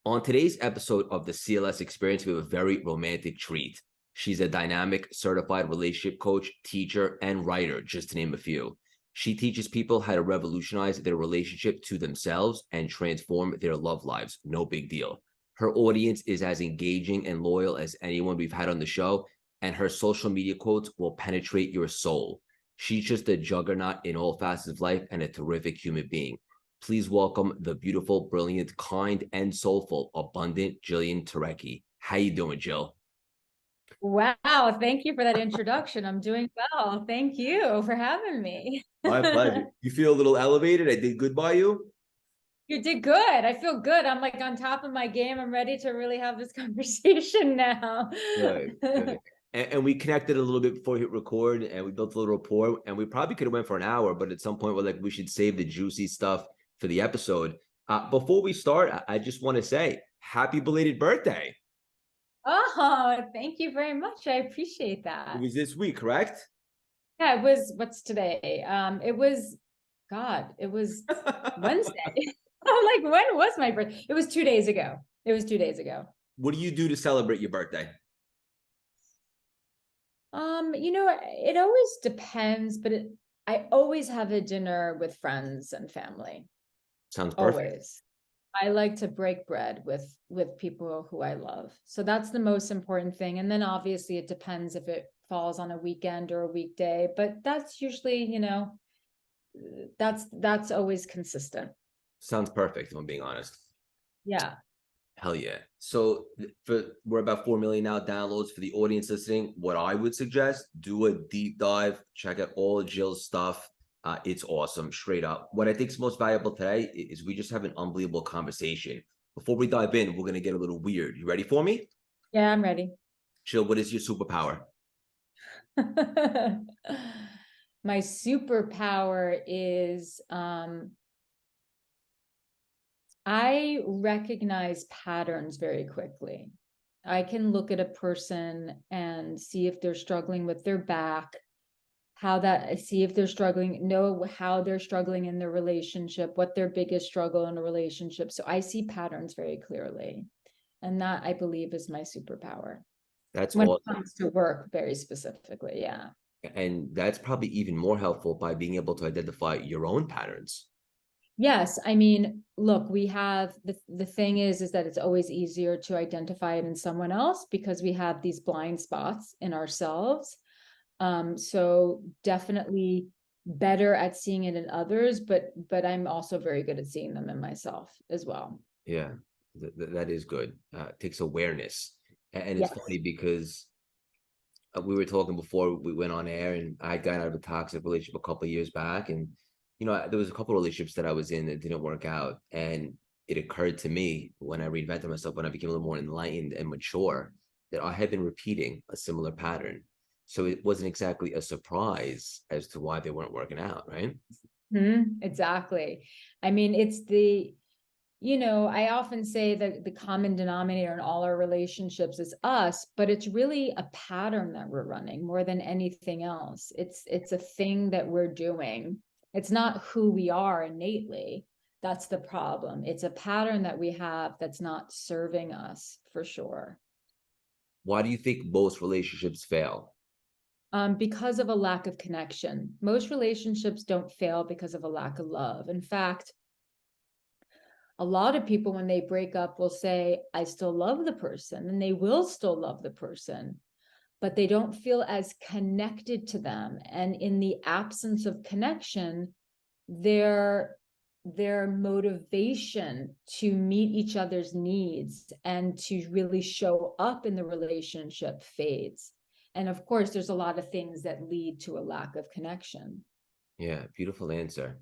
On today's episode of the CLS Experience, we have a very romantic treat. She's a dynamic, certified relationship coach, teacher, and writer, just to name a few. She teaches people how to revolutionize their relationship to themselves and transform their love lives. No big deal. Her audience is as engaging and loyal as anyone we've had on the show, and her social media quotes will penetrate your soul. She's just a juggernaut in all facets of life and a terrific human being. Please welcome the beautiful, brilliant, kind, and soulful, abundant Jillian Turecki. How you doing, Jill? Wow, thank you for that introduction. I'm doing well. Thank you for having me. My pleasure. You feel a little elevated? I did good by you? You did good. I feel good. I'm like on top of my game. I'm ready to really have this conversation now. Good, good. And we connected a little bit before we hit record, and we built a little rapport, and we probably could have went for an hour, but at some point we're like, we should save the juicy stuff for the episode. Before we start, I just want to say happy belated birthday. Oh, thank you very much. I appreciate It that. was this week, correct? Yeah, it was, what's today? It was, God, it was Wednesday. I'm like, when was my birthday? It was 2 days ago. It was 2 days ago. What do you do to celebrate your birthday? It always depends, but I always have a dinner with friends and family. Sounds perfect. Always. I like to break bread with people who I love. So that's the most important thing. And then obviously it depends if it falls on a weekend or a weekday, but that's usually, that's always consistent. Sounds perfect, if I'm being honest. Yeah. Hell yeah. So we're about 4 million now downloads. For the audience listening, what I would suggest, do a deep dive, check out all of Jill's stuff. It's awesome, straight up. What I think is most valuable today is we just have an unbelievable conversation. Before we dive in, we're going to get a little weird. You ready for me? Yeah, I'm ready. Jill, what is your superpower? My superpower is I recognize patterns very quickly. I can look at a person and see if they're struggling with their back, see if they're struggling, know how they're struggling in their relationship, what their biggest struggle in a relationship. So I see patterns very clearly. And that I believe is my superpower. That's When it awesome. comes to work, very specifically. Yeah. And that's probably even more helpful by being able to identify your own patterns. Yes, I mean, look, we have the thing is that it's always easier to identify it in someone else because we have these blind spots in ourselves. So definitely better at seeing it in others, but I'm also very good at seeing them in myself as well. Yeah, that is good. It takes awareness. And it's Yes. funny because we were talking before we went on air, and I got out of a toxic relationship a couple of years back, and there was a couple of relationships that I was in that didn't work out, and it occurred to me when I reinvented myself, when I became a little more enlightened and mature, that I had been repeating a similar pattern. So it wasn't exactly a surprise as to why they weren't working out, right? Exactly. I mean, I often say that the common denominator in all our relationships is us, but it's really a pattern that we're running more than anything else. It's a thing that we're doing. It's not who we are innately. That's the problem. It's a pattern that we have that's not serving us for sure. Why do you think most relationships fail? Because of a lack of connection. Most relationships don't fail because of a lack of love. In fact, a lot of people, when they break up, will say, I still love the person, and they will still love the person, but they don't feel as connected to them. And in the absence of connection, their motivation to meet each other's needs and to really show up in the relationship fades. And of course, there's a lot of things that lead to a lack of connection. Yeah, beautiful answer.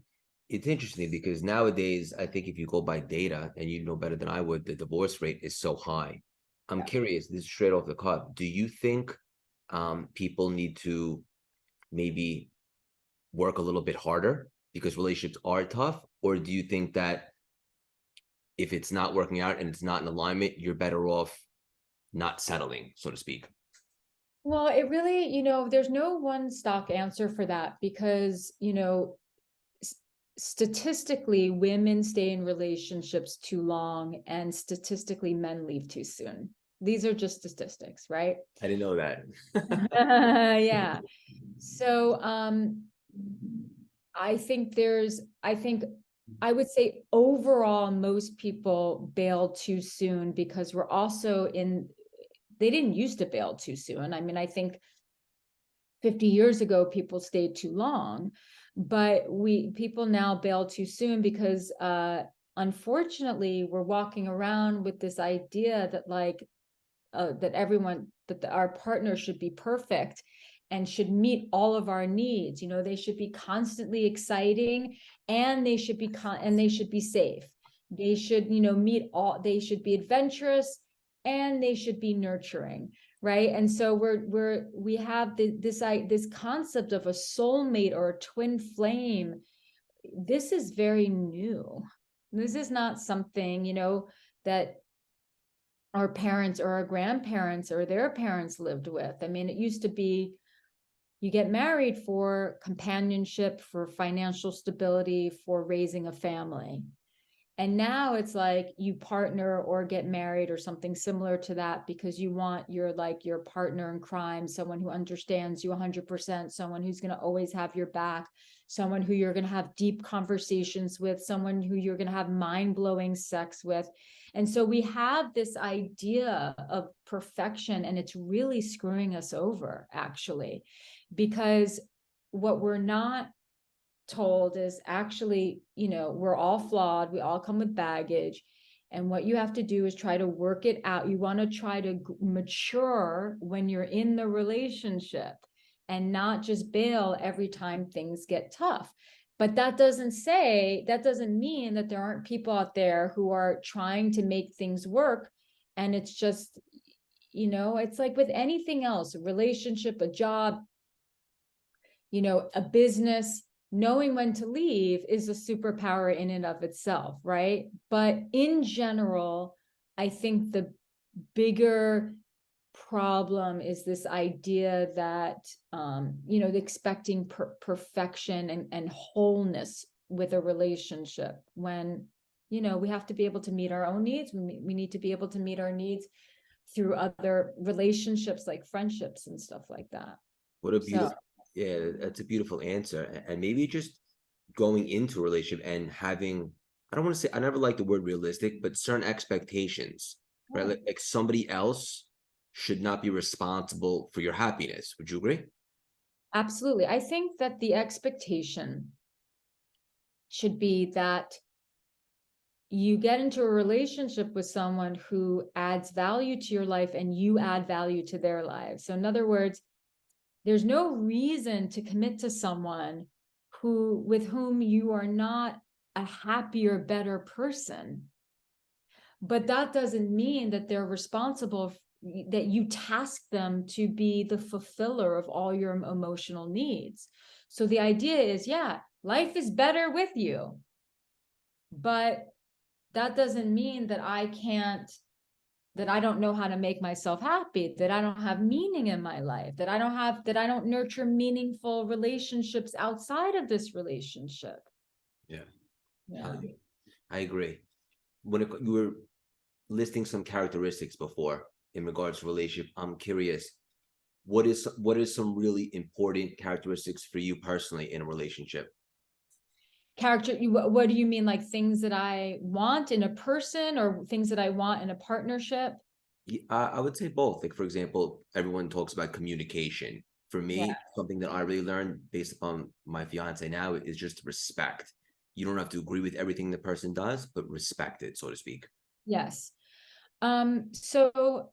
It's interesting because nowadays, I think if you go by data, and you know better than I would, the divorce rate is so high. I'm Yeah. curious, this is straight off the cuff. Do you think people need to maybe work a little bit harder because relationships are tough? Or do you think that if it's not working out and it's not in alignment, you're better off not settling, so to speak? Well, it really, there's no one stock answer for that because, statistically, women stay in relationships too long, and statistically, men leave too soon. These are just statistics, right? I didn't know that. Yeah. So I think I would say overall, most people bail too soon because we're also they didn't used to bail too soon. I mean, I think 50 years ago, people stayed too long, but people now bail too soon because unfortunately, we're walking around with this idea that that our partner should be perfect and should meet all of our needs. They should be constantly exciting, and they should be safe. They should, they should be adventurous, and they should be nurturing, right? And so we have this concept of a soulmate or a twin flame. This is very new. This is not something, that our parents or our grandparents or their parents lived with. I mean, it used to be you get married for companionship, for financial stability, for raising a family. And now it's like you partner or get married or something similar to that because you want your partner in crime, someone who understands you 100%, someone who's going to always have your back, someone who you're going to have deep conversations with, someone who you're going to have mind-blowing sex with. And so we have this idea of perfection, and it's really screwing us over, actually, because what we're not told is actually, we're all flawed. We all come with baggage. And what you have to do is try to work it out. You want to try to mature when you're in the relationship and not just bail every time things get tough. But that doesn't mean that there aren't people out there who are trying to make things work. And it's just, it's like with anything else, a relationship, a job, a business. Knowing when to leave is a superpower in and of itself, right? But in general, I think the bigger problem is this idea that, expecting perfection and wholeness with a relationship when, we have to be able to meet our own needs. We need to be able to meet our needs through other relationships like friendships and stuff like that. What a beautiful, yeah, that's a beautiful answer. And maybe just going into a relationship and having, I don't want to say, I never like the word realistic, but certain expectations, right? Like somebody else should not be responsible for your happiness. Would you agree? Absolutely. I think that the expectation should be that you get into a relationship with someone who adds value to your life and you add value to their lives. So in other words, there's no reason to commit to someone with whom you are not a happier, better person. But that doesn't mean that they're responsible, that you task them to be the fulfiller of all your emotional needs. So the idea is, life is better with you. But that doesn't mean that that I don't know how to make myself happy, that I don't have meaning in my life, that I don't nurture meaningful relationships outside of this relationship. Yeah. Yeah. I agree. You were listing some characteristics before in regards to relationship, I'm curious, what is some really important characteristics for you personally in a relationship? What do you mean? Like things that I want in a person or things that I want in a partnership? I would say both. Like, for example, everyone talks about communication. For me, something that I really learned based upon my fiance now is just respect. You don't have to agree with everything the person does, but respect it, so to speak. Yes. So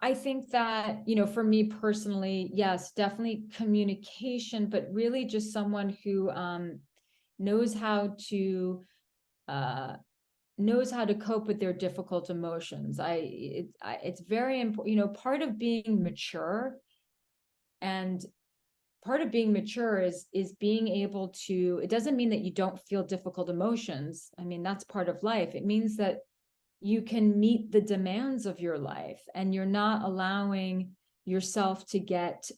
I think that, for me personally, yes, definitely communication, but really just someone who knows how to cope with their difficult emotions. It's very important. Part of being mature is being able to. It doesn't mean that you don't feel difficult emotions. I mean, that's part of life. It means that you can meet the demands of your life, and you're not allowing yourself to get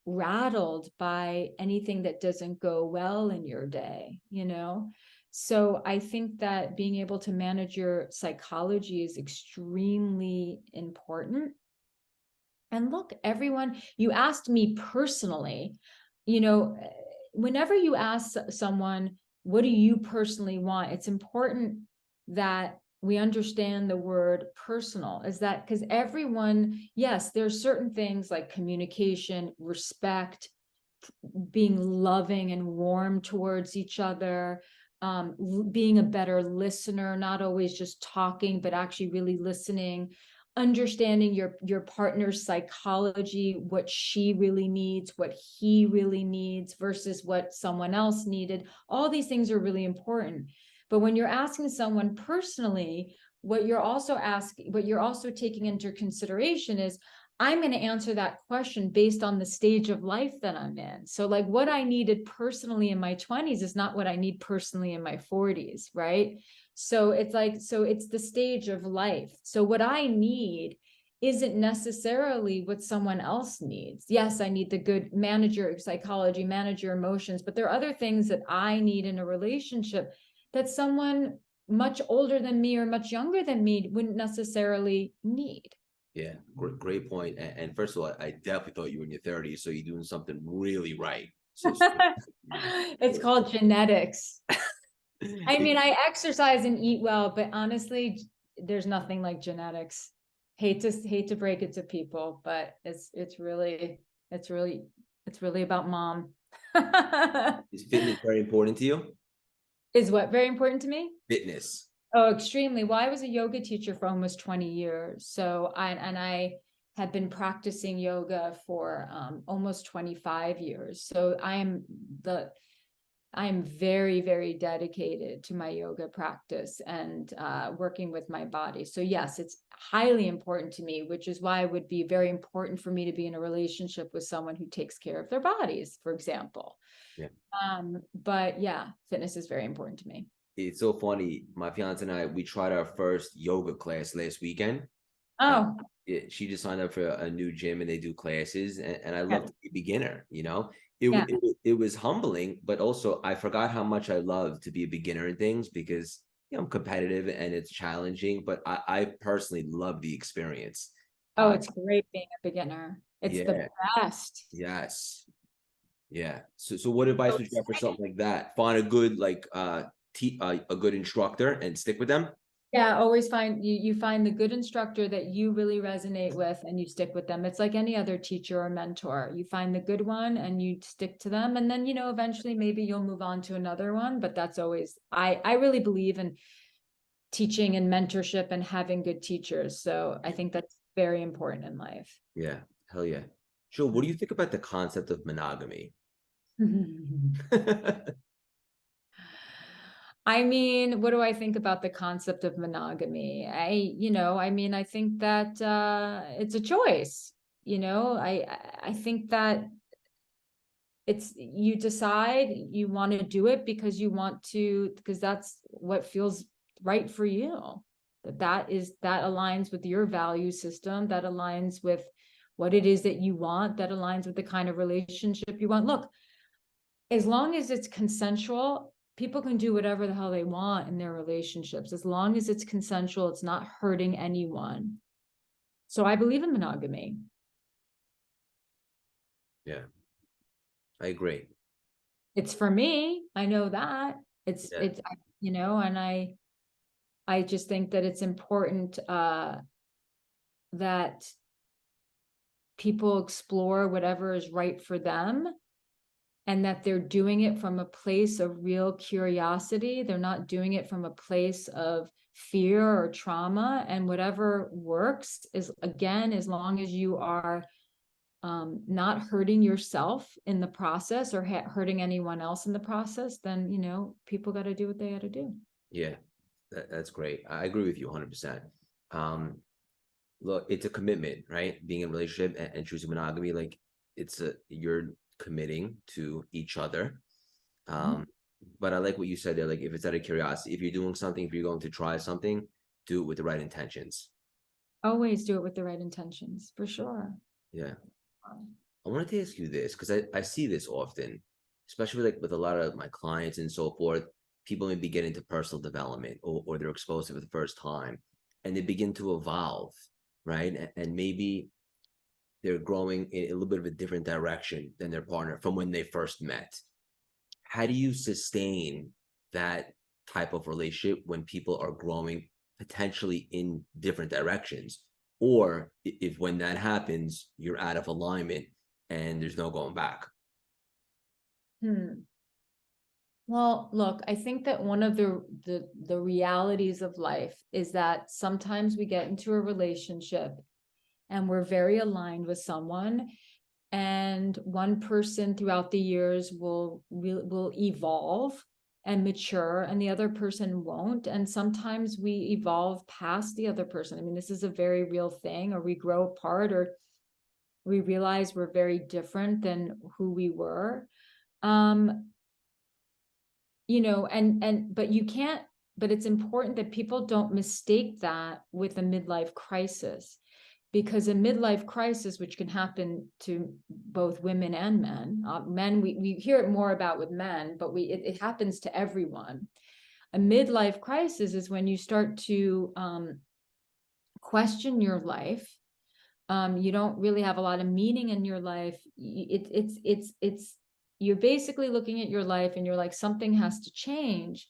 rattled by anything that doesn't go well in your day, you know? So I think that being able to manage your psychology is extremely important. And look, everyone, you asked me personally, you know, whenever you ask someone, what do you personally want? It's important that we understand the word personal, is that because everyone, yes, there's certain things like communication, respect, being loving and warm towards each other, being a better listener, not always just talking, but actually really listening, understanding your partner's psychology, what she really needs, what he really needs versus what someone else needed. All these things are really important. But when you're asking someone personally, what you're also taking into consideration is, I'm going to answer that question based on the stage of life that I'm in. So like what I needed personally in my 20s is not what I need personally in my 40s, right? So it's like, so it's the stage of life. So what I need isn't necessarily what someone else needs. Yes, I need the good manager psychology, manage your emotions, but there are other things that I need in a relationship that someone much older than me or much younger than me wouldn't necessarily need. Yeah, great point. And first of all, I definitely thought you were in your 30s, so you're doing something really right. So It's called genetics. I mean, I exercise and eat well, but honestly, there's nothing like genetics. Hate to break it to people, but it's really about mom. is fitness very important to you? Is what very important to me? Fitness. Oh, extremely. Well, I was a yoga teacher for almost 20 years. So I had been practicing yoga for almost 25 years. So I'm very, very dedicated to my yoga practice and working with my body. So yes, it's highly important to me, which is why it would be very important for me to be in a relationship with someone who takes care of their bodies, for example. Yeah. But yeah, fitness is very important to me. It's so funny. My fiance and I, we tried our first yoga class last weekend. Oh, She just signed up for a new gym and they do classes, and I yeah. love to be a beginner, Yeah. it was humbling, but also I forgot how much I love to be a beginner in things because I'm competitive and it's challenging, but I personally love the experience. Oh, it's great being a beginner. It's the Yeah, best. yes, yeah. So what advice So would you have for something like that? Find a good a good instructor and stick with them. yeah, always you find the good instructor that you really resonate with and you stick with them. It's like any other teacher or mentor. You find the good one and you stick to them. And then, eventually maybe you'll move on to another one. But that's always, I really believe in teaching and mentorship and having good teachers. So I think that's very important in life. Yeah, hell yeah. Jill, what do you think about the concept of monogamy? I mean, what do I think about the concept of monogamy? I think that it's a choice. I think that it's you decide you want to do it because that's what feels right for you. That aligns with your value system, that aligns with what it is that you want, that aligns with the kind of relationship you want. Look, as long as it's consensual, people can do whatever the hell they want in their relationships. As long as it's consensual, it's not hurting anyone. So I believe in monogamy. Yeah, I agree. It's for me. I know that. Yeah. And I just think that it's important that people explore whatever is right for them, and that they're doing it from a place of real curiosity. They're not doing it from a place of fear or trauma. And whatever works is, again, as long as you are not hurting yourself in the process or hurting anyone else in the process, then, people got to do what they got to do. Yeah, that's great. I agree with you 100%. Look, it's a commitment, right? Being in a relationship and choosing monogamy, like you're committing to each other. But I like what you said there. Like, if it's out of curiosity, if you're doing something, if you're going to try something, do it with the right intentions. Always do it with the right intentions, for sure. Yeah. I wanted to ask you this because I see this often, especially like with a lot of my clients and so forth. People maybe get into personal development, or they're exposed to it for the first time, and they begin to evolve, right? And maybe they're growing in a little bit of a different direction than their partner from when they first met. How do you sustain that type of relationship when people are growing potentially in different directions? Or if when that happens, you're out of alignment and there's no going back. Hmm. Well, look, I think that one of the realities of life is that sometimes we get into a relationship and we're very aligned with someone, and one person throughout the years will evolve and mature, and the other person won't. And sometimes we evolve past the other person. I mean, this is a very real thing, or we grow apart, or we realize we're very different than who we were. Um, but you can't, but it's important that people don't mistake that with a midlife crisis, because a midlife crisis, which can happen to both women and men, we hear it more about with men, but it happens to everyone. A midlife crisis is when you start to question your life. You don't really have a lot of meaning in your life. It's you're basically looking at your life and you're like, something has to change.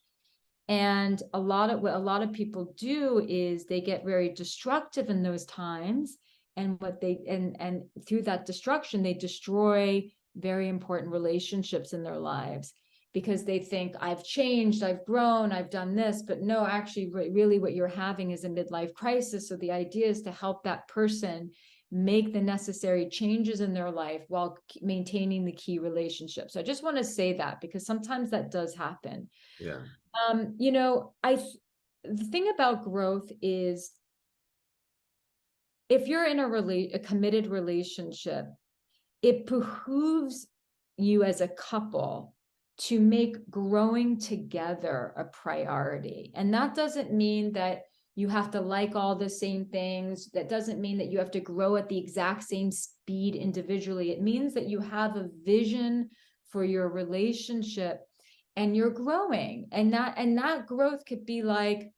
And what a lot of people do is they get very destructive in those times. And and through that destruction, they destroy very important relationships in their lives, because they think, I've changed, I've grown, I've done this. But no, actually, really what you're having is a midlife crisis. So the idea is to help that person make the necessary changes in their life while maintaining the key relationships. So I just want to say that, because sometimes that does happen. Yeah. The thing about growth is, if you're in a committed relationship, it behooves you as a couple to make growing together a priority. And that doesn't mean that you have to like all the same things. That doesn't mean that you have to grow at the exact same speed individually. It means that you have a vision for your relationship and you're growing. And that growth could be like,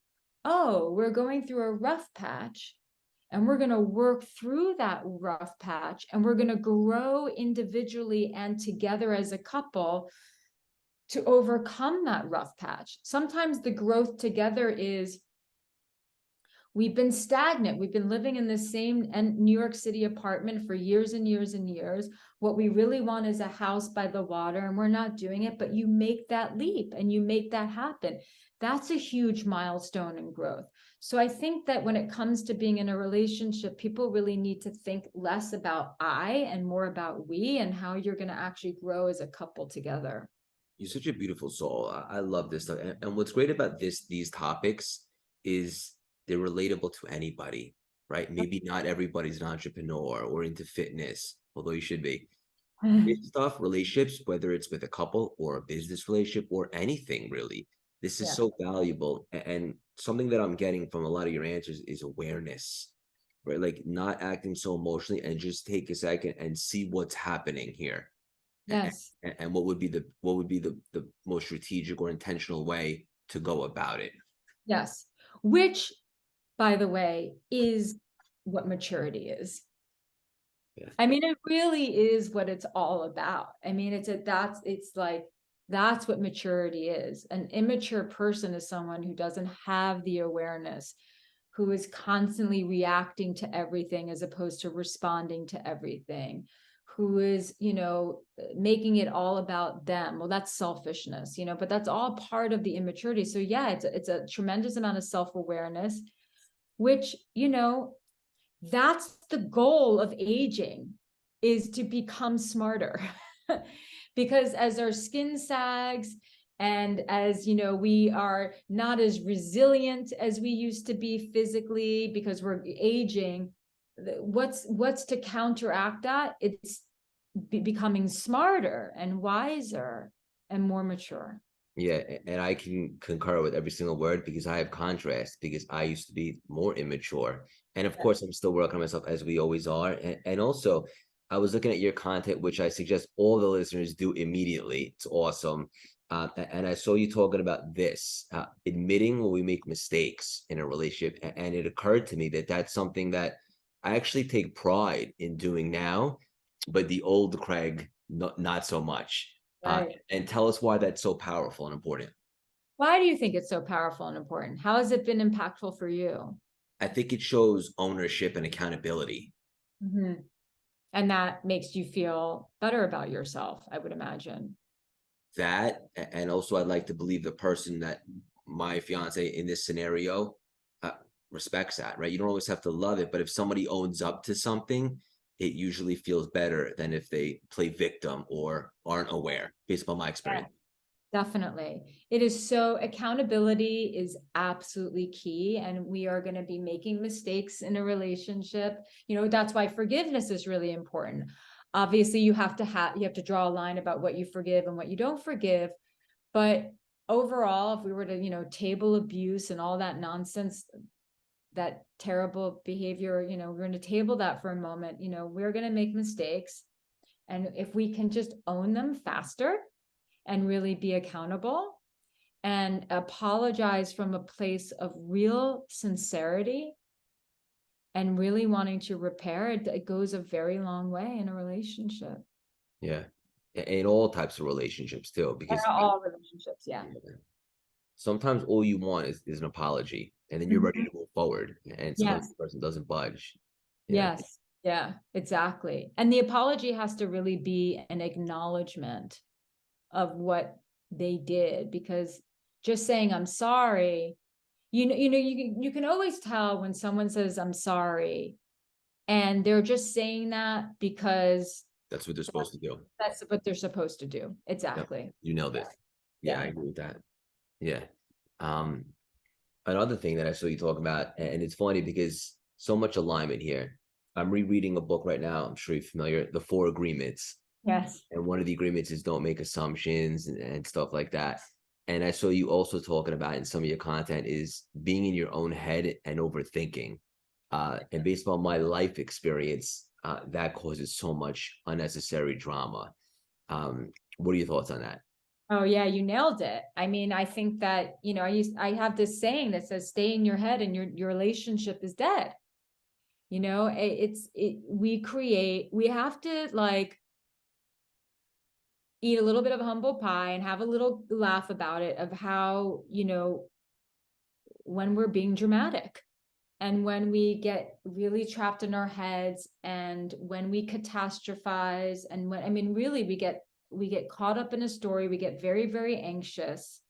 oh, we're going through a rough patch, and we're going to work through that rough patch, and we're going to grow individually and together as a couple to overcome that rough patch. Sometimes the growth together is, we've been stagnant. We've been living in the same New York City apartment for years and years and years. What we really want is a house by the water, and we're not doing it. But you make that leap and you make that happen. That's a huge milestone in growth. So I think that when it comes to being in a relationship, people really need to think less about I and more about we, and how you're going to actually grow as a couple together. You're such a beautiful soul. I love this stuff. And what's great about these topics is they're relatable to anybody, right? Maybe not everybody's an entrepreneur or into fitness, although you should be. This stuff, relationships, whether it's with a couple or a business relationship or anything really, this is Yeah. so valuable. And something that I'm getting from a lot of your answers is awareness, right? Like not acting so emotionally, and just take a second and see what's happening here. and, Yes. and what would be the most strategic or intentional way to go about it. Yes. Which, by the way, is what maturity is. Yeah. I mean, it really is what it's all about. I mean, that's what maturity is. An immature person is someone who doesn't have the awareness, who is constantly reacting to everything as opposed to responding to everything, who is, making it all about them. Well, that's selfishness, but that's all part of the immaturity. So yeah, it's a tremendous amount of self-awareness, which, that's the goal of aging, is to become smarter. Because as our skin sags, and as we are not as resilient as we used to be physically because we're aging, what's to counteract that? It's becoming smarter and wiser and more mature. Yeah, and I can concur with every single word because I have contrast because I used to be more immature. And of course, I'm still working on myself as we always are. And also, I was looking at your content, which I suggest all the listeners do immediately. It's awesome. And I saw you talking about this, admitting when we make mistakes in a relationship. And it occurred to me that that's something that I actually take pride in doing now, but the old Craig, not so much. Right. And tell us why that's so powerful and important. Why do you think it's so powerful and important? How has it been impactful for you? I think it shows ownership and accountability. Mm-hmm. And that makes you feel better about yourself, I would imagine. That, and also I'd like to believe the person that my fiance in this scenario uh, respects that, right? You don't always have to love it, but if somebody owns up to something, it usually feels better than if they play victim or aren't aware, based upon my experience. Definitely. It is so accountability is absolutely key. And we are going to be making mistakes in a relationship. You know, that's why forgiveness is really important. Obviously, you have to draw a line about what you forgive and what you don't forgive. But overall, if we were to, table abuse and all that nonsense, that terrible behavior, we're going to table that for a moment. We're going to make mistakes. And if we can just own them faster and really be accountable and apologize from a place of real sincerity and really wanting to repair it, it goes a very long way in a relationship. Yeah. In all types of relationships too, because All relationships, yeah. sometimes all you want is an apology and then you're ready Mhm. to move forward. And sometimes Yes. the person doesn't budge. Yeah. Yes. Yeah, exactly. And the apology has to really be an acknowledgement of what they did, because just saying I'm sorry, you can always tell when someone says I'm sorry and they're just saying that because That's what they're supposed to do. that's what they're supposed to do. Yep. Exactly. You nailed it. Yeah, I Yeah. agree with that. Yeah. Um, Another thing that I saw you talk about, and it's funny because so much alignment here. I'm rereading a book right now. I'm sure you're familiar, The Four Agreements. Yes. And one of the agreements is don't make assumptions and stuff like that. And I saw you also talking about in some of your content is being in your own head and overthinking. And based on my life experience, that causes so much unnecessary drama. What are your thoughts on that? Oh yeah, you nailed it. I mean, I think that, I have this saying that says stay in your head and your relationship is dead. We have to like eat a little bit of humble pie and have a little laugh about it of how, when we're being dramatic and when we get really trapped in our heads and when we catastrophize and when, I mean, really we get caught up in a story, we get very, very anxious.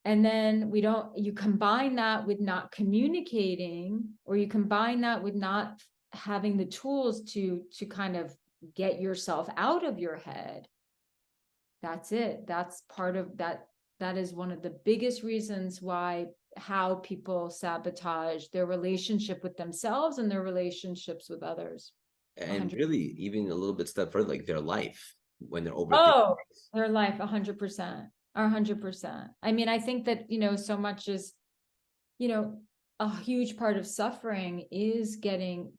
And then you combine that with not communicating, or you combine that with not having the tools to kind of get yourself out of your head. That's it. That's part of that. That is one of the biggest reasons why how people sabotage their relationship with themselves and their relationships with others. And 100. really, even a little bit step further, like their life when they're overthinking. Oh, their life 100%. 100%. I mean, I think that, so much is, you know, a huge part of suffering is getting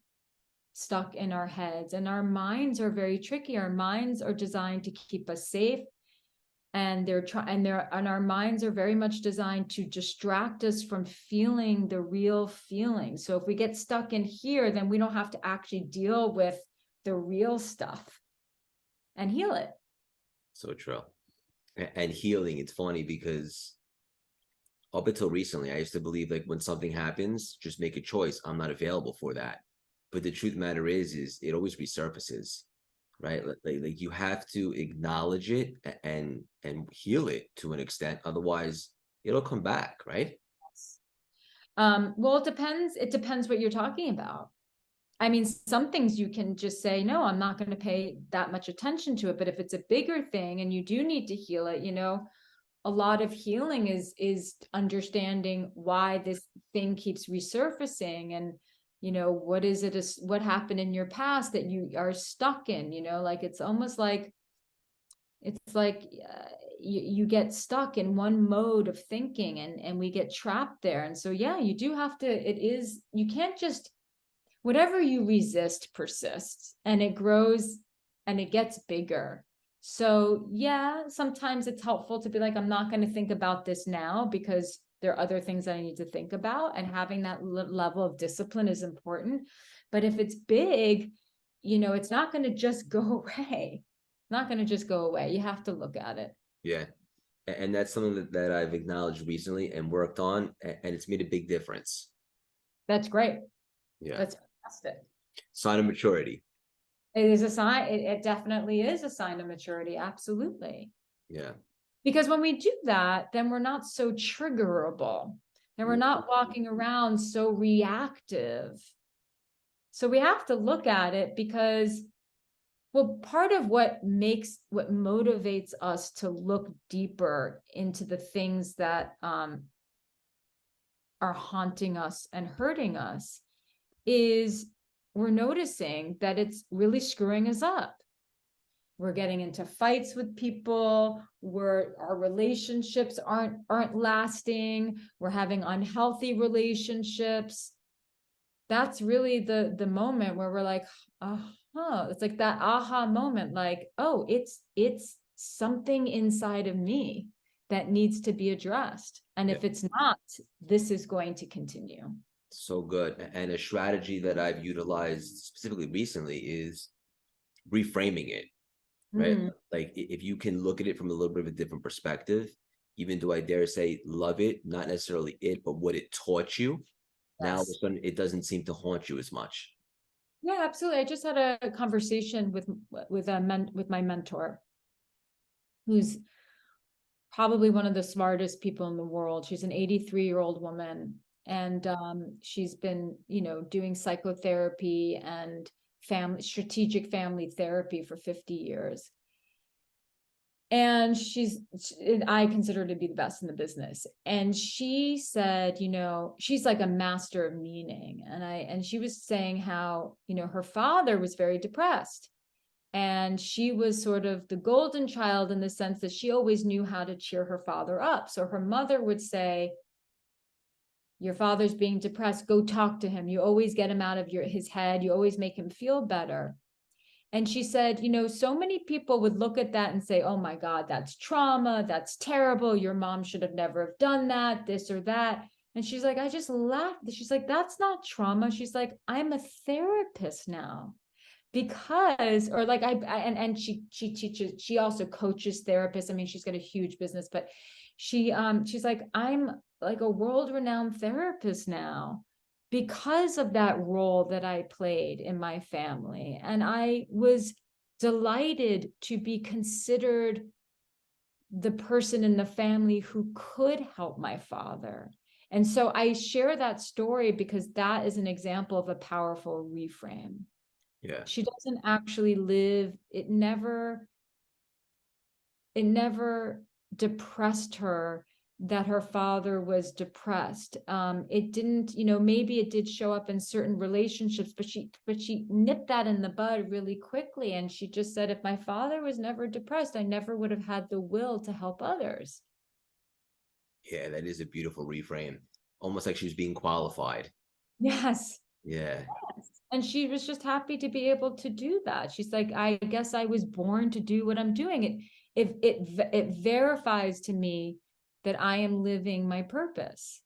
stuck in our heads, and our minds are very tricky. Our minds are designed to keep us safe, and our minds are very much designed to distract us from feeling the real feeling. So if we get stuck in here, then we don't have to actually deal with the real stuff and heal it. So true. And healing, it's funny because up until recently, I used to believe like when something happens, just make a choice. I'm not available for that. But the truth matter is it always resurfaces, right? Like you have to acknowledge it and heal it to an extent. Otherwise, it'll come back, right? Well, it depends what you're talking about. I mean, some things you can just say, no, I'm not going to pay that much attention to it. But if it's a bigger thing and you do need to heal it, a lot of healing is understanding why this thing keeps resurfacing, and what happened in your past that you are stuck in. Like it's almost like you get stuck in one mode of thinking, and we get trapped there. And so, yeah, you do have to, you can't just, whatever you resist persists, and it grows and it gets bigger. So yeah, sometimes it's helpful to be like, I'm not going to think about this now because there are other things that I need to think about, and having that level of discipline is important. But if it's big, it's not going to just go away. It's not going to just go away. You have to look at it. Yeah. And that's something that I've acknowledged recently and worked on, and it's made a big difference. That's great. Yeah. That's fantastic. Sign of maturity. It is a sign. It definitely is a sign of maturity. Absolutely. Yeah. Because when we do that, then we're not so triggerable, and we're not walking around so reactive. So we have to look at it because, well, part of what motivates us to look deeper into the things that are haunting us and hurting us is we're noticing that it's really screwing us up. We're getting into fights with people, our relationships aren't lasting, we're having unhealthy relationships. That's really the moment where we're like, it's like that aha moment, like, oh, it's something inside of me that needs to be addressed. And if it's not, this is going to continue. So good. And a strategy that I've utilized specifically recently is reframing it, right? Like if you can look at it from a little bit of a different perspective, even though I dare say love it, not necessarily it, but what it taught you, now all of a sudden it doesn't seem to haunt you as much. Yeah, absolutely. I just had a conversation with my mentor, who's probably one of the smartest people in the world. She's an 83-year-old woman, and she's been, doing psychotherapy and strategic family therapy for 50 years. And I consider her to be the best in the business. And she said, she's like a master of meaning. And she was saying how, her father was very depressed. And she was sort of the golden child in the sense that she always knew how to cheer her father up. So her mother would say, your father's being depressed, go talk to him. You always get him out of his head. You always make him feel better. And she said, so many people would look at that and say, oh my God, that's trauma. That's terrible. Your mom should have never have done that, this or that. And she's like, I just laughed. She's like, that's not trauma. She's like, I'm a therapist now. Because, or like and she teaches, she also coaches therapists. I mean, she's got a huge business, but she's like, I'm like a world-renowned therapist now because of that role that I played in my family. And I was delighted to be considered the person in the family who could help my father. And so I share that story because that is an example of a powerful reframe. Yeah. She doesn't actually live, it never depressed her that her father was depressed. It didn't, maybe it did show up in certain relationships, but she nipped that in the bud really quickly. And she just said, if my father was never depressed, I never would have had the will to help others. Yeah, that is a beautiful reframe. Almost like she was being qualified. Yes. Yeah. Yes. And she was just happy to be able to do that. She's like, I guess I was born to do what I'm doing. It verifies to me that I am living my purpose.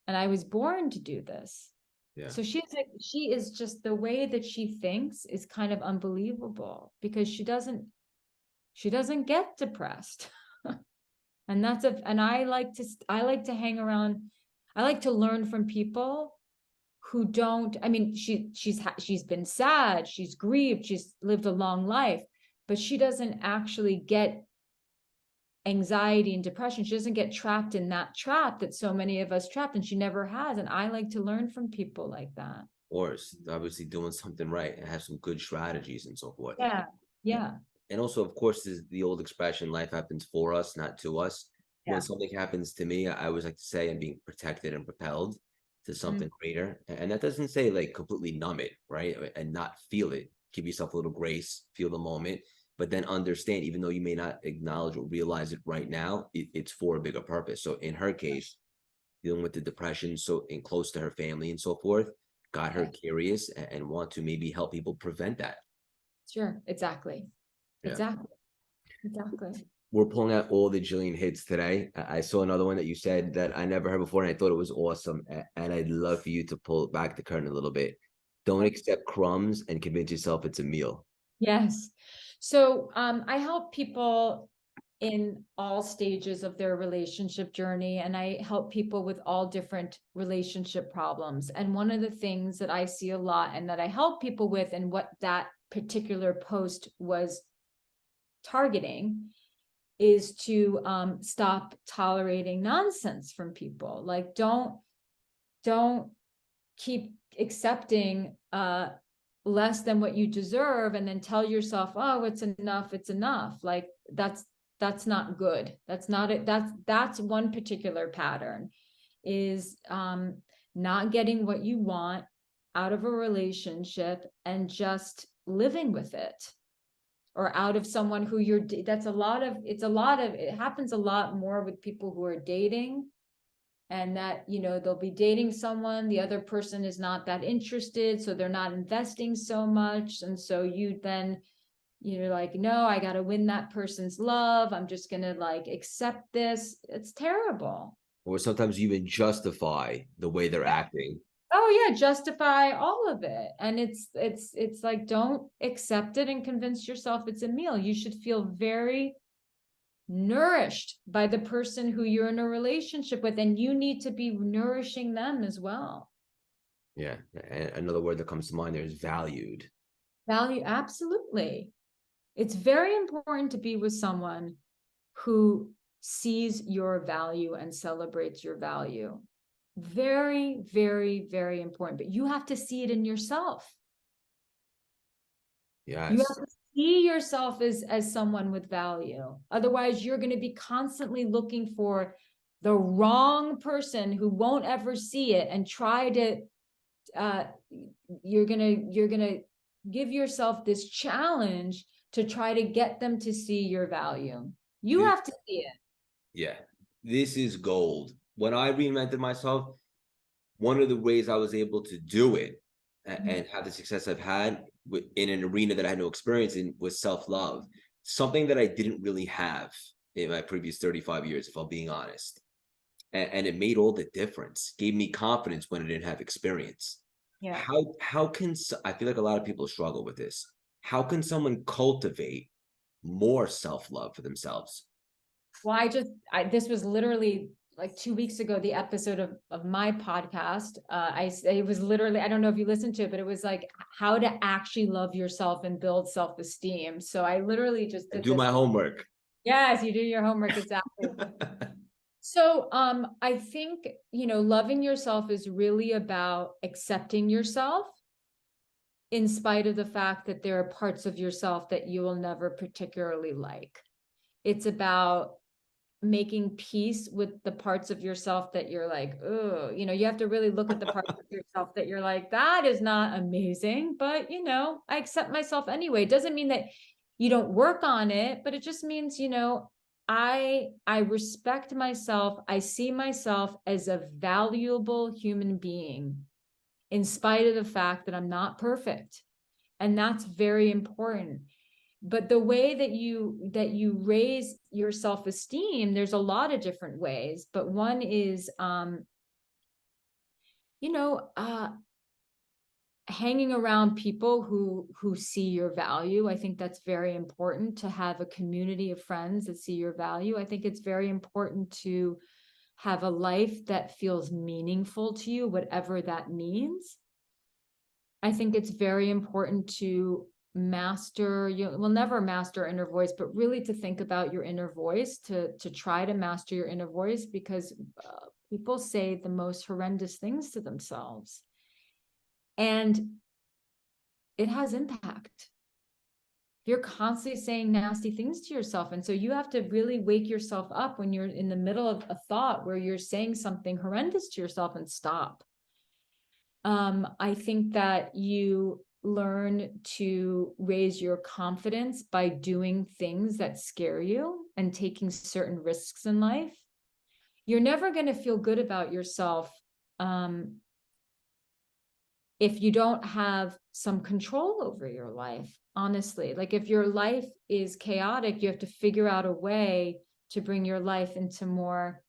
And I was born to do this. Yeah. So she is just, the way that she thinks is kind of unbelievable, because she doesn't get depressed. And I like to hang around. I like to learn from people who don't, I mean, she's been sad, she's grieved, she's lived a long life, but she doesn't actually get anxiety and depression. She doesn't get trapped in that trap that so many of us trapped, and she never has. And I like to learn from people like that. Or obviously doing something right and have some good strategies and so forth. Yeah. Yeah. And also, of course, is the old expression, life happens for us, not to us. Yeah. When something happens to me, I always like to say I'm being protected and propelled to something greater. And that doesn't say like completely numb it, right? And not feel it. Give yourself a little grace, feel the moment. but then understand, even though you may not acknowledge or realize it right now, it's for a bigger purpose. So in her case, dealing with the depression, so and close to her family and so forth, got her curious and want to maybe help people prevent that. Sure. Exactly. Yeah. Exactly. We're pulling out all the Jillian hits today. I saw another one that you said that I never heard before, and I thought it was awesome. And I'd love for you to pull back the curtain a little bit. Don't accept crumbs and convince yourself it's a meal. Yes. So I help people in all stages of their relationship journey, and I help people with all different relationship problems. And one of the things that I see a lot and that I help people with, and what that particular post was targeting, is to stop tolerating nonsense from people. Like, don't keep accepting less than what you deserve and then tell yourself, oh, it's enough. Like, that's not good. That's not it. That's one particular pattern, is not getting what you want out of a relationship and just living with it, or out of someone who it happens a lot more with people who are dating, and that, they'll be dating someone, the other person is not that interested, so they're not investing so much. And so you're like, no, I got to win that person's love. I'm just going to like accept this. It's terrible. Or sometimes you even justify the way they're acting. Oh yeah, justify all of it. And it's like, don't accept it and convince yourself it's a meal. You should feel very nourished by the person who you're in a relationship with, and you need to be nourishing them as well. Yeah. And another word that comes to mind there is valued. Value, absolutely. It's very important to be with someone who sees your value and celebrates your value. Very, very, very important. But you have to see it in yourself. Yes. You have to see yourself as someone with value. Otherwise, you're going to be constantly looking for the wrong person who won't ever see it, and try to you're gonna give yourself this challenge to try to get them to see your value. You have to see it. Yeah. This is gold. When I reinvented myself, one of the ways I was able to do it and have the success I've had in an arena that I had no experience in was self-love. Something that I didn't really have in my previous 35 years, if I'm being honest. And it made all the difference, gave me confidence when I didn't have experience. Yeah. How can, I feel like a lot of people struggle with this. How can someone cultivate more self-love for themselves? Well, this was literally like 2 weeks ago, the episode of my podcast. It was literally, I don't know if you listened to it, but it was like how to actually love yourself and build self-esteem. So I literally just did Do my homework. Yes, you do your homework, exactly. So I think, loving yourself is really about accepting yourself, in spite of the fact that there are parts of yourself that you will never particularly like. It's about making peace with the parts of yourself that you're like, oh, you have to really look at the parts of yourself that you're like, that is not amazing, but I accept myself anyway. It doesn't mean that you don't work on it, but it just means, I respect myself. I see myself as a valuable human being, in spite of the fact that I'm not perfect. And that's very important. But the way that you raise your self-esteem, there's a lot of different ways, but one is hanging around people who see your value. I think that's very important, to have a community of friends that see your value. I think it's very important to have a life that feels meaningful to you, whatever that means. I think it's very important to master, we'll never master inner voice, but really to think about your inner voice, to try to master your inner voice, because people say the most horrendous things to themselves, and it has impact. You're constantly saying nasty things to yourself, and so you have to really wake yourself up when you're in the middle of a thought where you're saying something horrendous to yourself, and stop. I think that you learn to raise your confidence by doing things that scare you and taking certain risks in life, you're never going to feel good about yourself if you don't have some control over your life. Honestly, like if your life is chaotic, you have to figure out a way to bring your life into more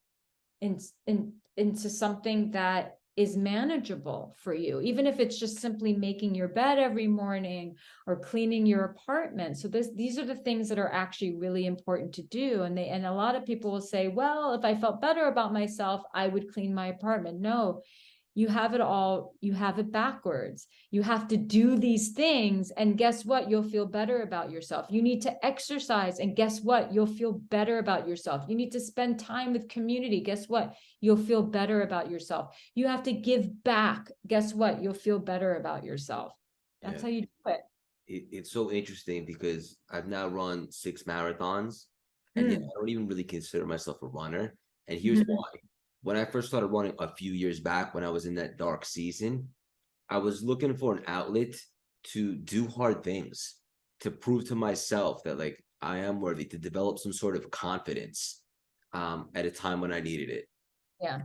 into something that is manageable for you, even if it's just simply making your bed every morning or cleaning your apartment. So these are the things that are actually really important to do. And a lot of people will say, well, if I felt better about myself, I would clean my apartment. No, you have it backwards. You have to do these things, and guess what? You'll feel better about yourself. You need to exercise, and guess what? You'll feel better about yourself. You need to spend time with community. Guess what? You'll feel better about yourself. You have to give back. Guess what? You'll feel better about yourself. That's how you do it. It's so interesting because I've now run 6 marathons, and yet I don't even really consider myself a runner. And here's why. When I first started running a few years back, when I was in that dark season, I was looking for an outlet to do hard things, to prove to myself that like I am worthy, to develop some sort of confidence at a time when I needed it. Yeah.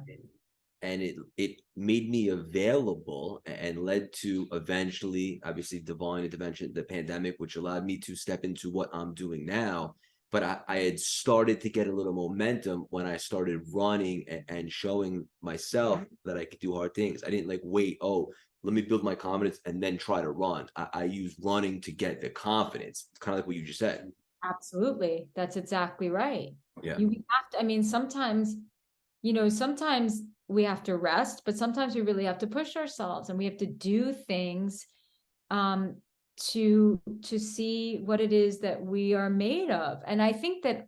And it made me available and led to eventually, obviously, divine intervention, the pandemic, which allowed me to step into what I'm doing now. But I had started to get a little momentum when I started running and showing myself that I could do hard things. I didn't like wait, oh, let me build my confidence and then try to run. I use running to get the confidence. It's kind of like what you just said. Absolutely. That's exactly right. Yeah. You have to, I mean, sometimes we have to rest, but sometimes we really have to push ourselves, and we have to do things to see what it is that we are made of. And I think that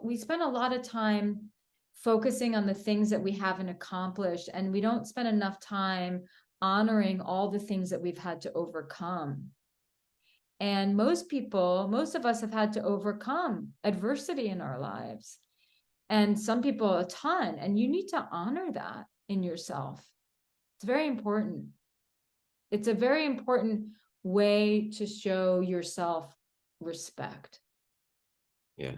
we spend a lot of time focusing on the things that we haven't accomplished, and we don't spend enough time honoring all the things that we've had to overcome. And most of us have had to overcome adversity in our lives. And some people a ton, and you need to honor that in yourself. It's very important. It's a very important way to show yourself respect. Yeah,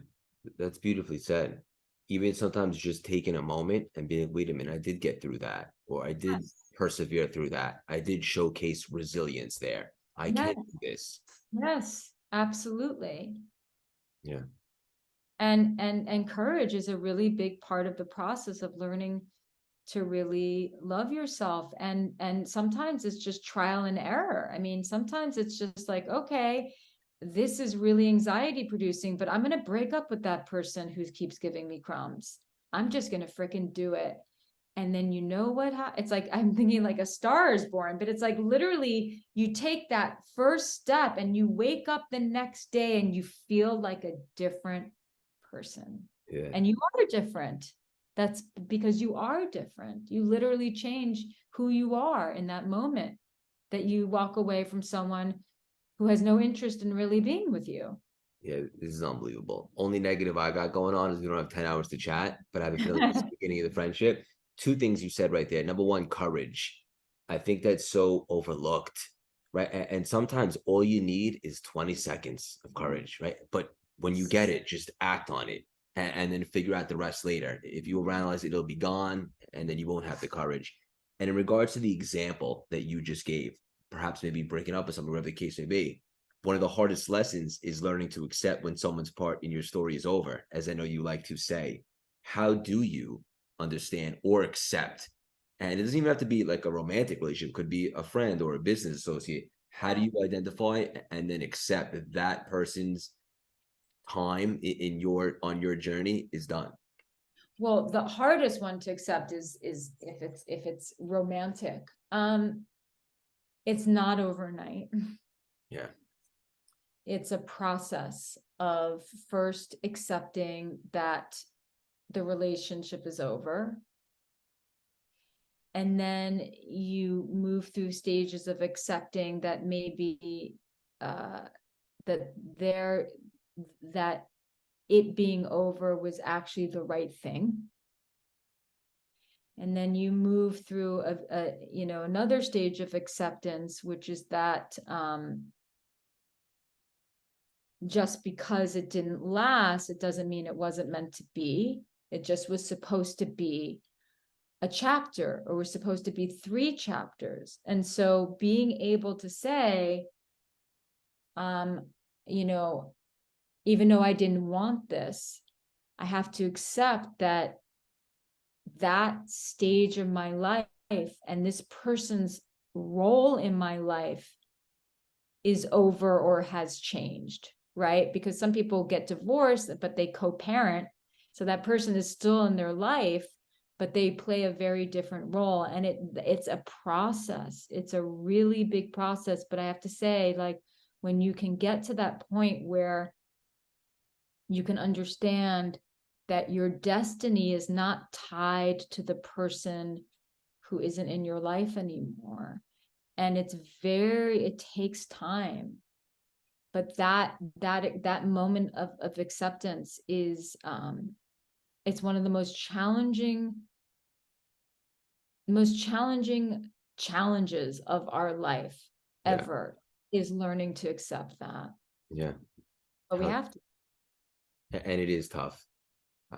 that's beautifully said. Even sometimes just taking a moment and being, wait a minute, I did get through that, or I did persevere through that. I did showcase resilience there. I can do this. Yes, absolutely. Yeah. And courage is a really big part of the process of learning to really love yourself. And sometimes it's just trial and error. I mean, sometimes it's just like, okay, this is really anxiety producing, but I'm going to break up with that person who keeps giving me crumbs. I'm just going to freaking do it. And then you know what? It's like, I'm thinking like A Star Is Born, but it's like literally you take that first step and you wake up the next day and you feel like a different person. Yeah. And you are different. That's because you are different. You literally change who you are in that moment that you walk away from someone who has no interest in really being with you. Yeah, this is unbelievable. Only negative I got going on is we don't have 10 hours to chat, but I have a feeling it's the beginning of the friendship. 2 things you said right there. Number one, courage. I think that's so overlooked, right? And sometimes all you need is 20 seconds of courage, right? But when you get it, just act on it and then figure out the rest later. If you realize it'll be gone, and then you won't have the courage. And in regards to the example that you just gave, perhaps maybe breaking up with someone, whatever the case may be, one of the hardest lessons is learning to accept when someone's part in your story is over, as I know you like to say. How do you understand or accept? And it doesn't even have to be like a romantic relationship, it could be a friend or a business associate. How do you identify and then accept that that person's time on your journey is done? Well, the hardest one to accept is if it's romantic. It's not overnight. Yeah. It's a process of first accepting that the relationship is over. And then you move through stages of accepting that maybe that it being over was actually the right thing. And then you move through another stage of acceptance, which is that just because it didn't last, it doesn't mean it wasn't meant to be. It just was supposed to be a chapter, or was supposed to be 3 chapters. And so being able to say, you know, even though I didn't want this, I have to accept that that stage of my life and this person's role in my life is over or has changed, right? Because some people get divorced, but they co-parent. So that person is still in their life, but they play a very different role. And it's a process. It's a really big process. But I have to say, like, when you can get to that point where you can understand that your destiny is not tied to the person who isn't in your life anymore. And it takes time. But that moment of acceptance is it's one of the most challenging challenges of our life ever, is learning to accept that. Yeah. But we have to. And it is tough.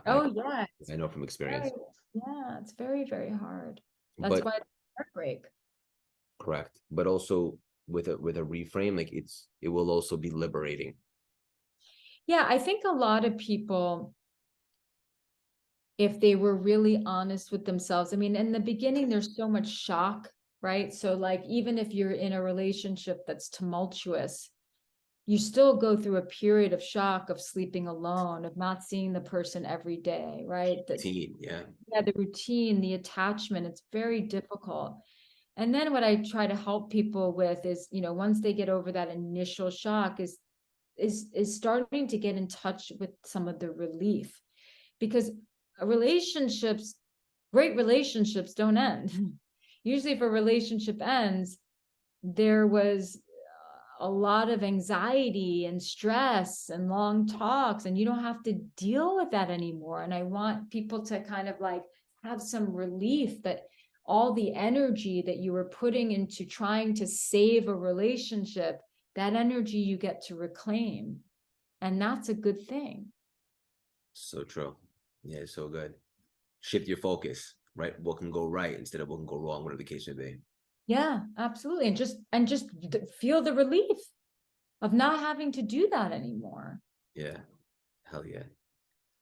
Oh, yeah. I know from experience. Yeah, it's very, very hard. That's why it's heartbreak. Correct. But also with a reframe, like it will also be liberating. Yeah, I think a lot of people, if they were really honest with themselves, I mean, in the beginning, there's so much shock, right? So like, even if you're in a relationship that's tumultuous, you still go through a period of shock, of sleeping alone, of not seeing the person every day, right? Routine, yeah. Yeah, the routine, the attachment, it's very difficult. And then what I try to help people with is, once they get over that initial shock, is starting to get in touch with some of the relief. Because great relationships don't end. Usually if a relationship ends, there was a lot of anxiety and stress and long talks, and you don't have to deal with that anymore. And I want people to kind of like have some relief that all the energy that you were putting into trying to save a relationship, that energy you get to reclaim. And that's a good thing. So true. Yeah, so good. Shift your focus, right? What can go right instead of what can go wrong, whatever the case may be. Yeah, absolutely. And just feel the relief of not having to do that anymore. Yeah. Hell yeah.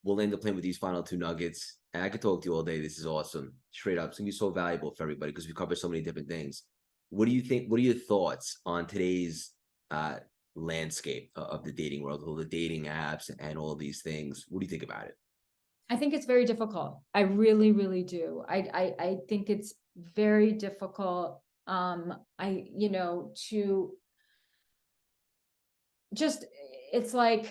We'll end the plane with these final 2 nuggets. And I could talk to you all day. This is awesome. Straight up. It's gonna be so valuable for everybody because we cover so many different things. What do you think? What are your thoughts on today's landscape of the dating world, all the dating apps and all these things? What do you think about it? I think it's very difficult. I really, really do. I think it's very difficult. To just, it's like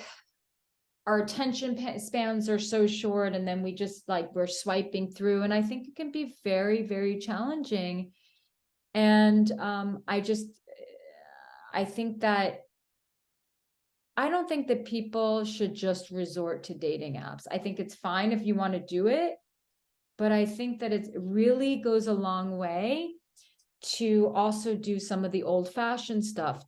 our attention spans are so short, and then we just like, we're swiping through, and I think it can be very, very challenging. And I think that I don't think that people should just resort to dating apps. I think it's fine if you want to do it, but I think that it really goes a long way to also do some of the old-fashioned stuff.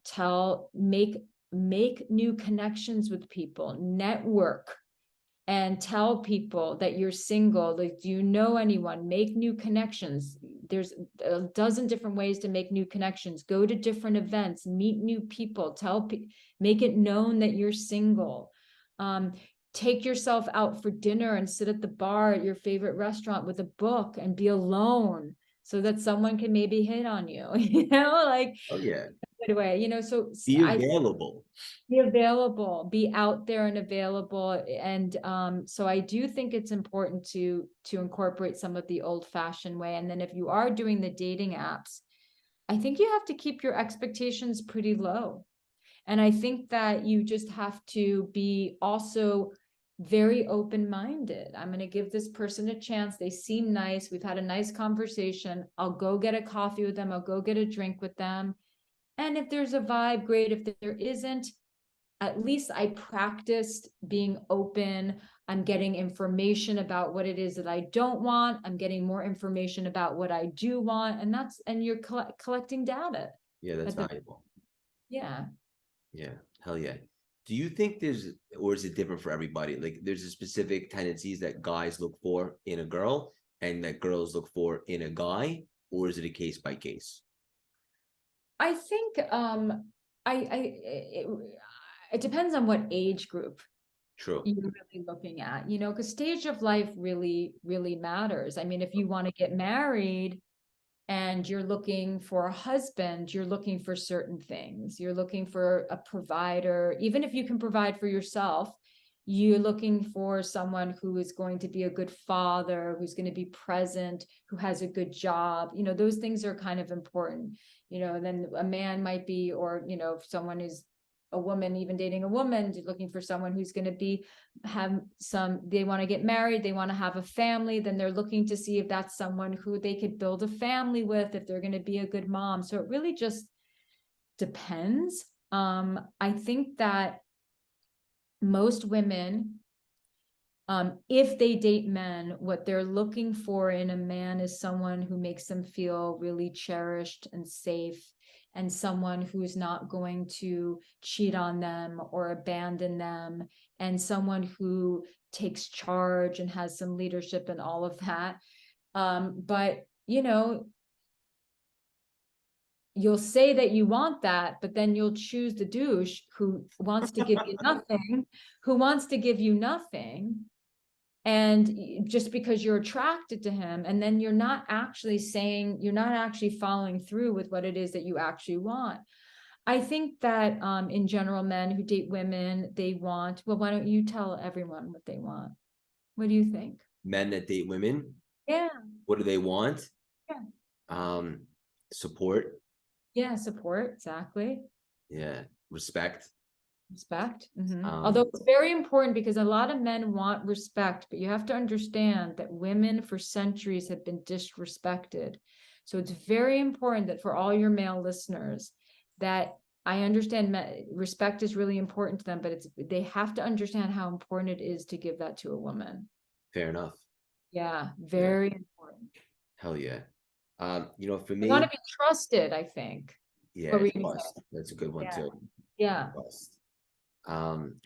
Make new connections with people, network, and tell people that you're single. Like, do you know anyone? Make new connections. There's a dozen different ways to make new connections. Go to different events, meet new people, make it known that you're single. Take yourself out for dinner and sit at the bar at your favorite restaurant with a book and be alone, so that someone can maybe hit on you, like, Oh yeah. good way, so Be available. Be available, be out there and available. And so I do think it's important to incorporate some of the old-fashioned way. And then if you are doing the dating apps, I think you have to keep your expectations pretty low. And I think that you just have to be also very open-minded. I'm going to give this person a chance. They seem nice. We've had a nice conversation. I'll go get a coffee with them. I'll go get a drink with them. And if there's a vibe, great. If there isn't, at least I practiced being open. I'm getting information about what it is that I don't want. I'm getting more information about what I do want. And you're collecting data. Yeah, that's valuable. Yeah. Yeah, hell yeah. Do you think or is it different for everybody? Like there's a specific tendencies that guys look for in a girl and that girls look for in a guy, or is it a case by case? I think it depends on what age group True. you're really looking at, because stage of life really, really matters. I mean, if you want to get married and you're looking for a husband, you're looking for certain things. You're looking for a provider. Even if you can provide for yourself, you're looking for someone who is going to be a good father, who's going to be present, who has a good job. Those things are kind of important. And then a man might be, or, if someone is a woman, even dating a woman, looking for someone who's going to they want to get married, they want to have a family, then they're looking to see if that's someone who they could build a family with, if they're going to be a good mom. So it really just depends. I think that most women, if they date men, what they're looking for in a man is someone who makes them feel really cherished and safe, and someone who's not going to cheat on them or abandon them, and someone who takes charge and has some leadership and all of that. But you'll say that you want that, but then you'll choose the douche who wants to give you nothing, and just because you're attracted to him, and then you're not actually following through with what it is that you actually want. I think that in general, men who date women, they want, well, why don't you tell everyone what they want? What do you think? Men that date women, Yeah. what do they want? Yeah. Support. Yeah, support, exactly. Yeah, respect. Respect. Although it's very important, because a lot of men want respect, but you have to understand that women for centuries have been disrespected. So it's very important that for all your male listeners, that I understand respect is really important to them, but they have to understand how important it is to give that to a woman. Fair enough. Yeah, very important. Hell yeah. For They want me, to be trusted, I think. yeah, What were you trust. That's a good one Yeah. too. Yeah. Trust.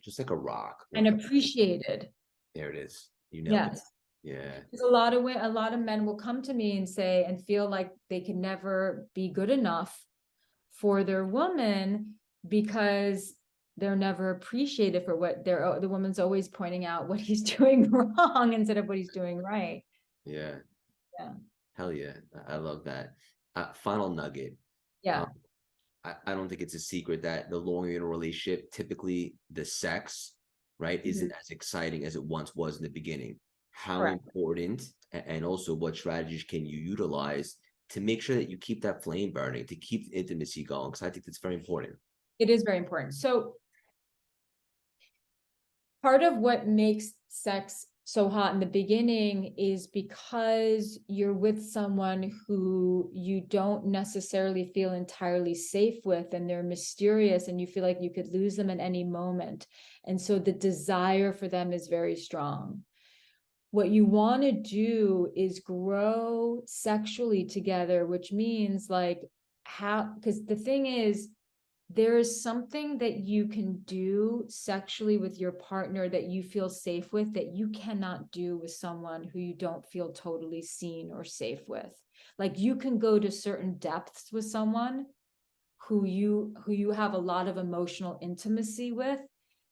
Just like a rock. And appreciated. There it is. You nailed it. Yes. Yeah. Because a lot of men will come to me and say, and feel like they can never be good enough for their woman, because they're never appreciated for what the woman's always pointing out what he's doing wrong instead of what he's doing right. Yeah. Yeah. Hell yeah. I love that. Final nugget. Yeah. I don't think it's a secret that the longer you're in a relationship, typically the sex, right, isn't as exciting as it once was in the beginning. How Correct. important, and also what strategies can you utilize to make sure that you keep that flame burning, to keep the intimacy going? Because I think that's very important. It is very important. So part of what makes sex so hot in the beginning is because you're with someone who you don't necessarily feel entirely safe with, and they're mysterious, and you feel like you could lose them at any moment. And so the desire for them is very strong. What you want to do is grow sexually together, which means because the thing is, there is something that you can do sexually with your partner that you feel safe with, that you cannot do with someone who you don't feel totally seen or safe with. Like, you can go to certain depths with someone who you have a lot of emotional intimacy with,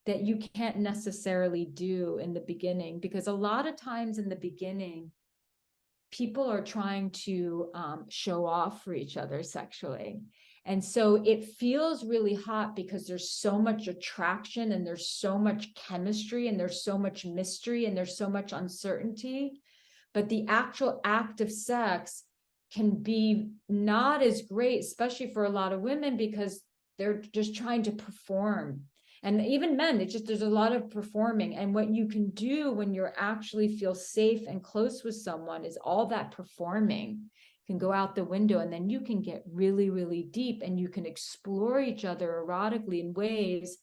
that you can't necessarily do in the beginning, because a lot of times in the beginning, people are trying to show off for each other sexually. And so it feels really hot because there's so much attraction, and there's so much chemistry, and there's so much mystery, and there's so much uncertainty. But the actual act of sex can be not as great, especially for a lot of women, because they're just trying to perform. And even men, there's a lot of performing. And what you can do when you're actually feel safe and close with someone is all that performing can go out the window, and then you can get really, really deep, and you can explore each other erotically in ways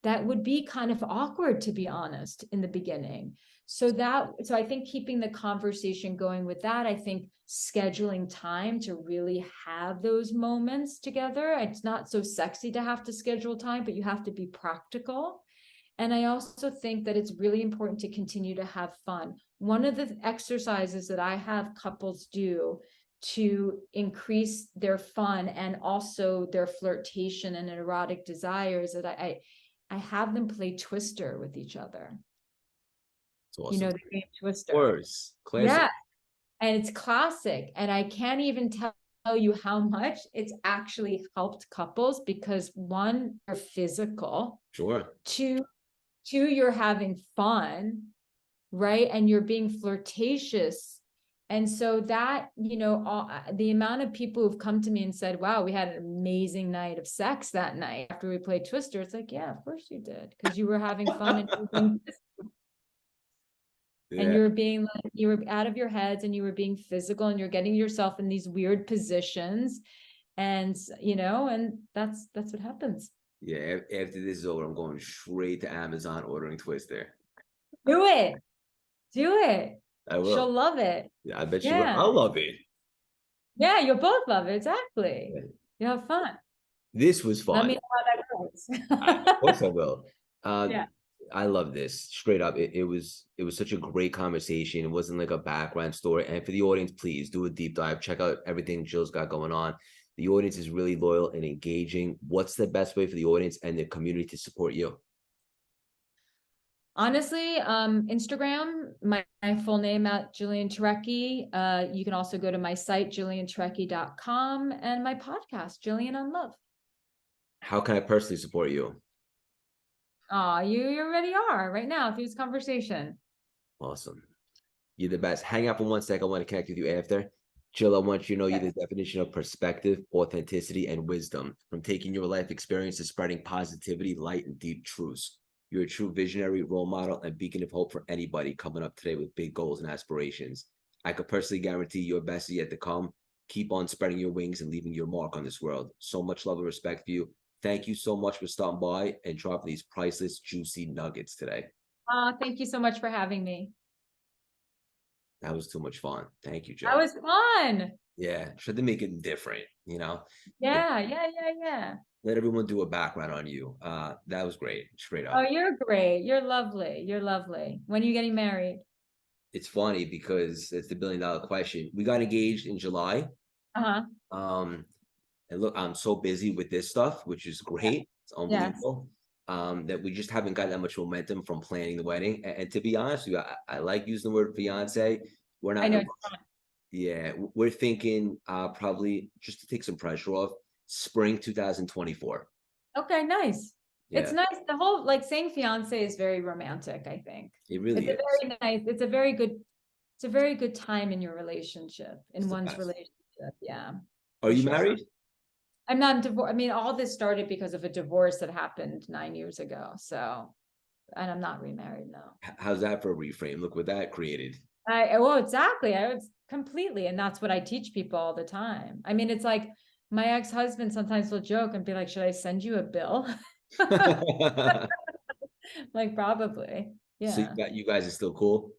that would be kind of awkward, to be honest, in the beginning. So I think keeping the conversation going with that, I think scheduling time to really have those moments together. It's not so sexy to have to schedule time, but you have to be practical. And I also think that it's really important to continue to have fun. One of the exercises that I have couples do to increase their fun and also their flirtation and erotic desires, that I have them play Twister with each other. It's awesome. You know the game Twister. Of course. Classic. Yeah. And it's classic. And I can't even tell you how much it's actually helped couples, because one, you're physical. Sure. Two, you're having fun, right? And you're being flirtatious. And so that, the amount of people who've come to me and said, wow, we had an amazing night of sex that night after we played Twister. It's like, yeah, of course you did. Because you were having fun and and you were being like, you were out of your heads and you were being physical and you're getting yourself in these weird positions. And, and that's what happens. Yeah. After this is over, I'm going straight to Amazon ordering Twister. Do it. Do it. I will. She'll love it. Yeah, I bet you will. I'll love it. Yeah, you'll both love it. Exactly. Yeah. You'll have fun. This was fun. Let me know how that goes. Of course I will. Yeah. I love this. Straight up. It was such a great conversation. It wasn't like a background story. And for the audience, please do a deep dive. Check out everything Jill's got going on. The audience is really loyal and engaging. What's the best way for the audience and the community to support you? Honestly, Instagram, my full name at Jillian Turecki. You can also go to my site, jillianturecki.com, and my podcast, Jillian on Love. How can I personally support you? You already are right now through this conversation. Awesome. You're the best. Hang out for 1 second. I want to connect with you after. Jill, I want you to know you're the definition of perspective, authenticity, and wisdom. From taking your life experience to spreading positivity, light, and deep truths. You're a true visionary, role model, and beacon of hope for anybody coming up today with big goals and aspirations. I could personally guarantee your best is yet to come. Keep on spreading your wings and leaving your mark on this world. So much love and respect for you. Thank you so much for stopping by and dropping these priceless, juicy nuggets today. Thank you so much for having me. That was too much fun. Thank you, Jill. That was fun. Yeah, should they make it different, Yeah. Let everyone do a background on you. That was great, straight up. Oh, you're great. You're lovely. You're lovely. When are you getting married? It's funny because it's the $1 billion question. We got engaged in July. And look, I'm so busy with this stuff, which is great. It's unbelievable. That we just haven't got that much momentum from planning the wedding. And to be honest with you, I like using the word fiance. We're not. I know. Yeah, we're thinking probably just to take some pressure off, spring 2024. Okay, nice. Yeah. It's nice. The whole saying fiance is very romantic, I think. It really is. Very nice. It's a very good time in your relationship, in one's relationship. Yeah. Are you married? I'm not divorced. I mean, all this started because of a divorce that happened 9 years ago. So, and I'm not remarried now. How's that for a reframe? Look what that created. Exactly. I was completely, and that's what I teach people all the time. I mean, it's like my ex-husband sometimes will joke and be like, "Should I send you a bill?" Like, probably. Yeah. So you guys are still cool?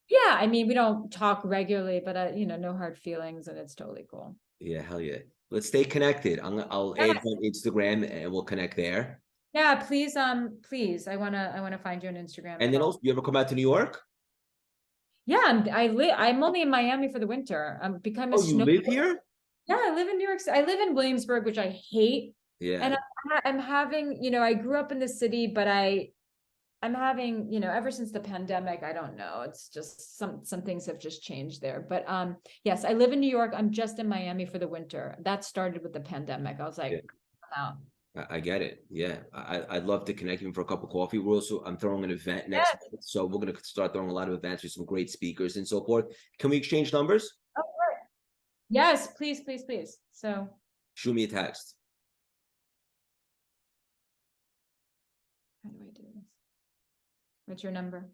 Yeah. I mean, we don't talk regularly, but no hard feelings, and it's totally cool. Yeah, hell yeah. Let's stay connected. I'll add you on Instagram and we'll connect there. Yeah, please. Please. I wanna find you on Instagram. And then also, you ever come out to New York? Yeah, I'm only in Miami for the winter. I'm becoming a you live here? Yeah, I live in New York City. I live in Williamsburg, which I hate. Yeah. And I'm having, I grew up in the city, but I'm having, ever since the pandemic, I don't know. It's just some things have just changed there. But yes, I live in New York. I'm just in Miami for the winter. That started with the pandemic. I was like, wow. I get it. Yeah. I'd love to connect you for a cup of coffee. I'm throwing an event next month. So we're going to start throwing a lot of events with some great speakers and so forth. Can we exchange numbers? Oh, sure. Yes, please, please, please. So shoot me a text. How do I do this? What's your number?